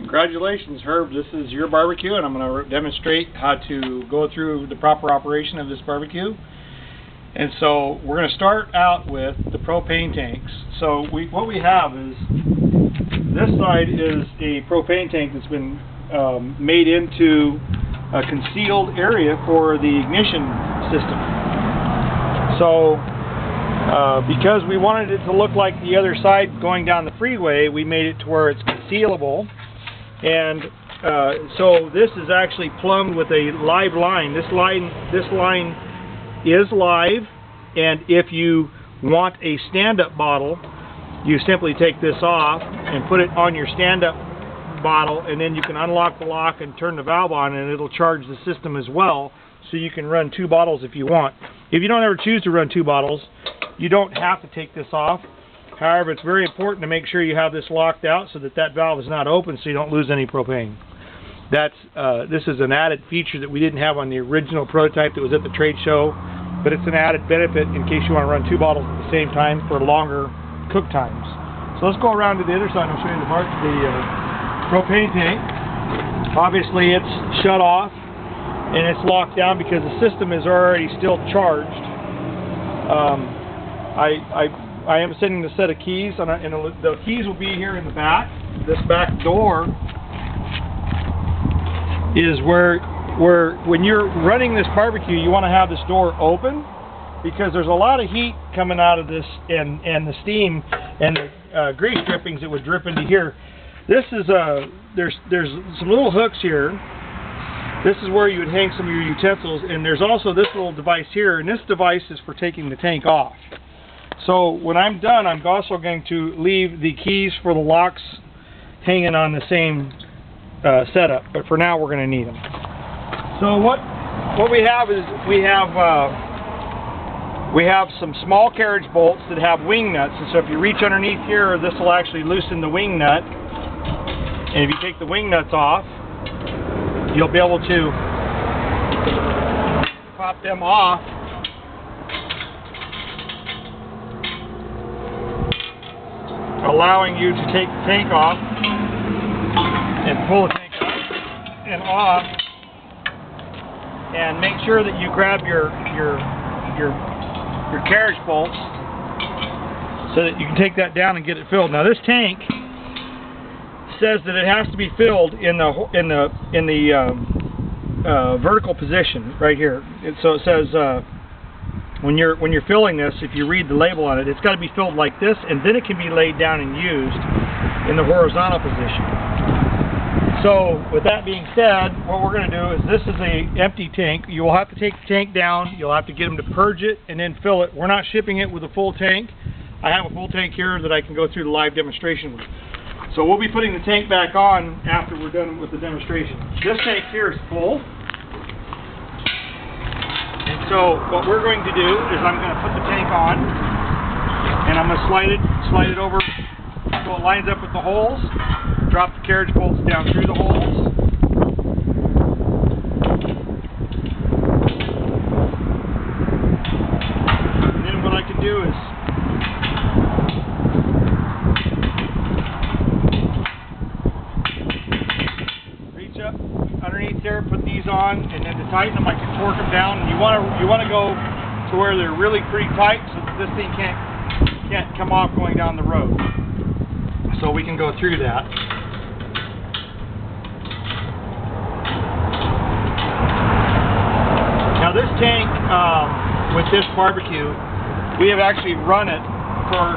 Congratulations, Herb. This is your barbecue, and I'm going to demonstrate how to go through the proper operation of this barbecue. And so we're going to start out with the propane tanks. So what we have is, this side is a propane tank that's been made into a concealed area for the ignition system. So because we wanted it to look like the other side going down the freeway, we made it to where it's concealable. And so this is actually plumbed with a live line. This line is live, and if you want a stand-up bottle, you simply take this off and put it on your stand-up bottle, and then you can unlock the lock and turn the valve on, and it'll charge the system as well, so you can run 2 bottles if you want. If you don't ever choose to run 2 bottles, you don't have to take this off. However, it's very important to make sure you have this locked out so that that valve is not open, so you don't lose any propane. This is an added feature that we didn't have on the original prototype that was at the trade show, but it's an added benefit in case you want to run 2 bottles at the same time for longer cook times. So let's go around to the other side and I'll show you the propane tank. Obviously it's shut off and it's locked down because the system is already still charged. I am sending the set of keys, and the keys will be here in the back. This back door is where when you're running this barbecue, you want to have this door open because there's a lot of heat coming out of this, and the steam and the grease drippings that would drip into here. This is there's some little hooks here. This is where you would hang some of your utensils, and there's also this little device here, and this device is for taking the tank off. So when I'm done, I'm also going to leave the keys for the locks hanging on the same setup, but for now we're going to need them. So what we have is we have some small carriage bolts that have wing nuts, and so if you reach underneath here, this will actually loosen the wing nut, and if you take the wing nuts off, you'll be able to pop them off allowing you to take the tank off and pull the tank up and off, and make sure that you grab your carriage bolts so that you can take that down and get it filled. Now this tank says that it has to be filled in the vertical position right here. And so it says when you're filling this, if you read the label on it, it's got to be filled like this, and then it can be laid down and used in the horizontal position. So with that being said, what we're going to do is, this is an empty tank. You will have to take the tank down. You'll have to get them to purge it and then fill it. We're not shipping it with a full tank. I have a full tank here that I can go through the live demonstration with. So we'll be putting the tank back on after we're done with the demonstration. This tank here is full. And so what we're going to do is, I'm going to put the tank on, and I'm going to slide it over so it lines up with the holes. Drop the carriage bolts down through the holes. And then what I can do is reach up underneath there, put these on, and then to tighten them I can torque them down. And you want to go to where they're really pretty tight so that this thing can't come off going down the road. So we can go through that. Now this tank, with this barbecue, we have actually run it for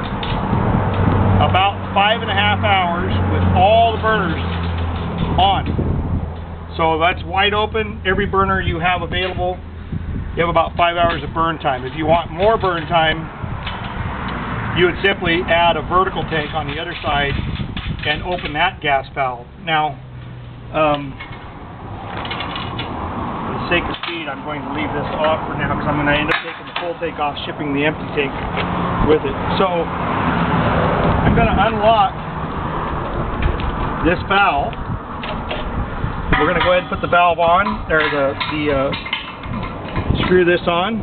about 5.5 hours with all the burners on. So that's wide open. Every burner you have available, you have about 5 hours of burn time. If you want more burn time, you would simply add a vertical tank on the other side and open that gas valve. Now, for the sake of speed, I'm going to leave this off for now because I'm going to end up taking the full tank off, shipping the empty tank with it. So I'm going to unlock this valve. We're going to go ahead and put the valve on, or screw this on,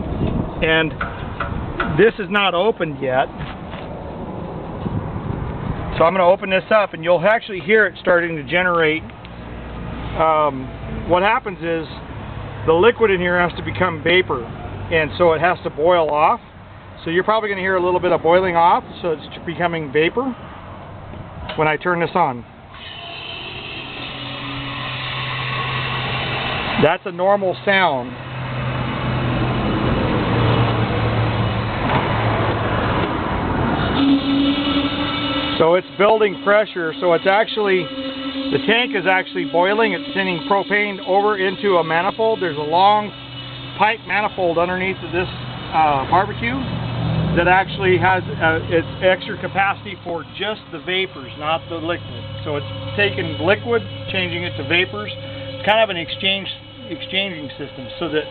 and this is not opened yet. So I'm going to open this up, and you'll actually hear it starting to generate. What happens is the liquid in here has to become vapor, and so it has to boil off. So you're probably going to hear a little bit of boiling off, so it's becoming vapor when I turn this on. That's a normal sound. So it's building pressure, so it's actually, the tank is actually boiling. It's sending propane over into a manifold. There's a long pipe manifold underneath of this barbecue that actually has its extra capacity for just the vapors, not the liquid. So it's taking liquid, changing it to vapors. It's kind of an exchanging system, so that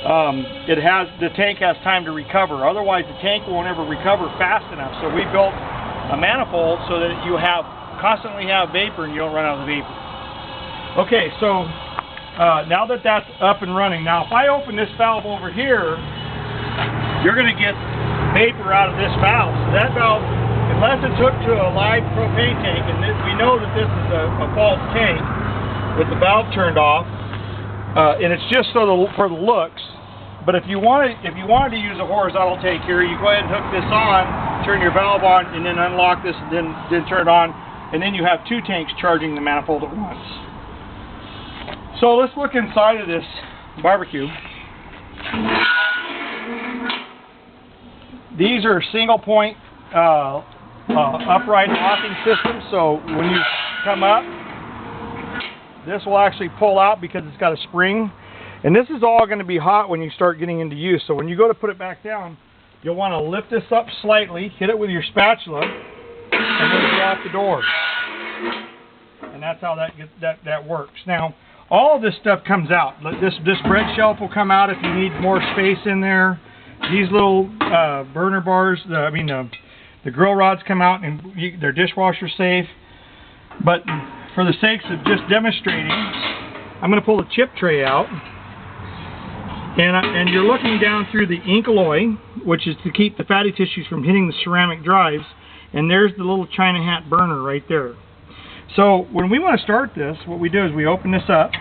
the tank has time to recover. Otherwise, the tank won't ever recover fast enough. So we built a manifold so that you constantly have vapor and you don't run out of the vapor. Okay, so now that that's up and running, now if I open this valve over here, you're going to get vapor out of this valve. So that valve, unless it's hooked to a live propane tank, and we know that this is a false tank with the valve turned off, and it's just for the looks. But if you wanted to use a horizontal tank here, you go ahead and hook this on, turn your valve on, and then unlock this, and then turn it on, and then you have two tanks charging the manifold at once. So let's look inside of this barbecue. These are single point upright locking systems, so when you come up, this will actually pull out because it's got a spring. And this is all going to be hot when you start getting into use. So when you go to put it back down, you'll want to lift this up slightly, hit it with your spatula, and then drop the door. And that's how that works. Now, all of this stuff comes out. This bread shelf will come out if you need more space in there. These little burner bars, the grill rods come out, and they're dishwasher safe. But for the sakes of just demonstrating, I'm going to pull the chip tray out. And you're looking down through the ink alloy, which is to keep the fatty tissues from hitting the ceramic drives. And there's the little China hat burner right there. So when we want to start this, what we do is we open this up.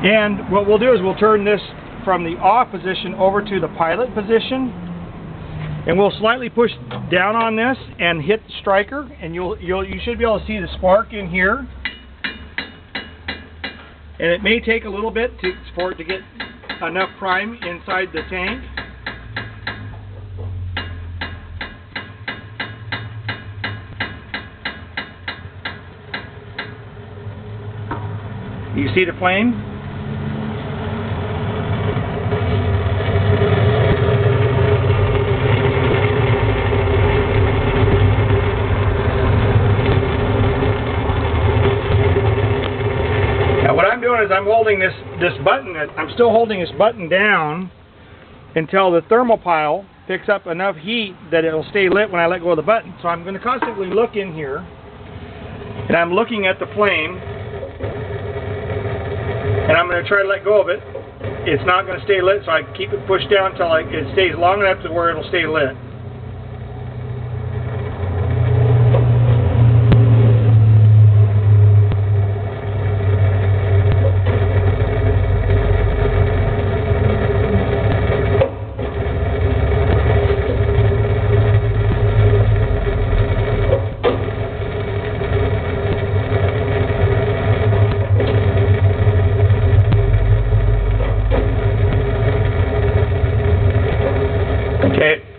And what we'll do is we'll turn this from the off position over to the pilot position. And we'll slightly push down on this and hit the striker. And you should be able to see the spark in here. And it may take a little bit for it to get enough prime inside the tank. You see the flame? I'm holding this button. I'm still holding this button down until the thermopile picks up enough heat that it'll stay lit when I let go of the button. So I'm going to constantly look in here, and I'm looking at the flame, and I'm going to try to let go of it. It's not going to stay lit, so I keep it pushed down until it stays long enough to where it'll stay lit.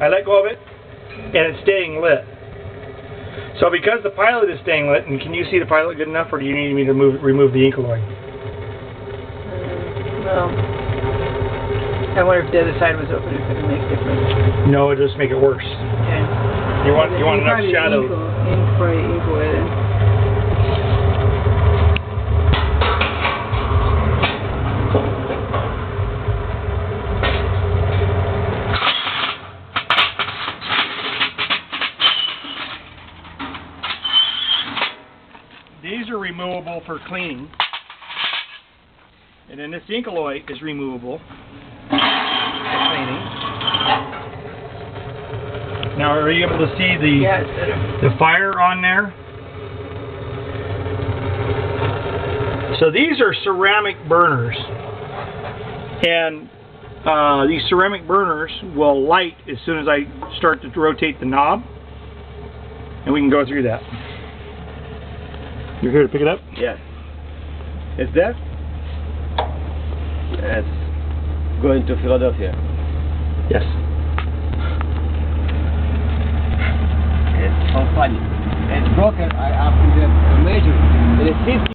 I let go of it, and it's staying lit. So because the pilot is staying lit, and can you see the pilot good enough, or do you need me to remove the ink alloy? Well, I wonder if the other side was open, if it would make a difference. No, it just make it worse. Yeah. You want enough shadow. Ink alloy then. These are removable for cleaning, and then this ink alloy is removable for cleaning. Now, are you able to see the Yeah, it's better. the fire on there? So these are ceramic burners, and these ceramic burners will light as soon as I start to rotate the knob, and we can go through that. You're here to pick it up? Yes. Is that? Yes. Going to Philadelphia. Yes. It's so funny. It's broken. I have to measure. It is 50.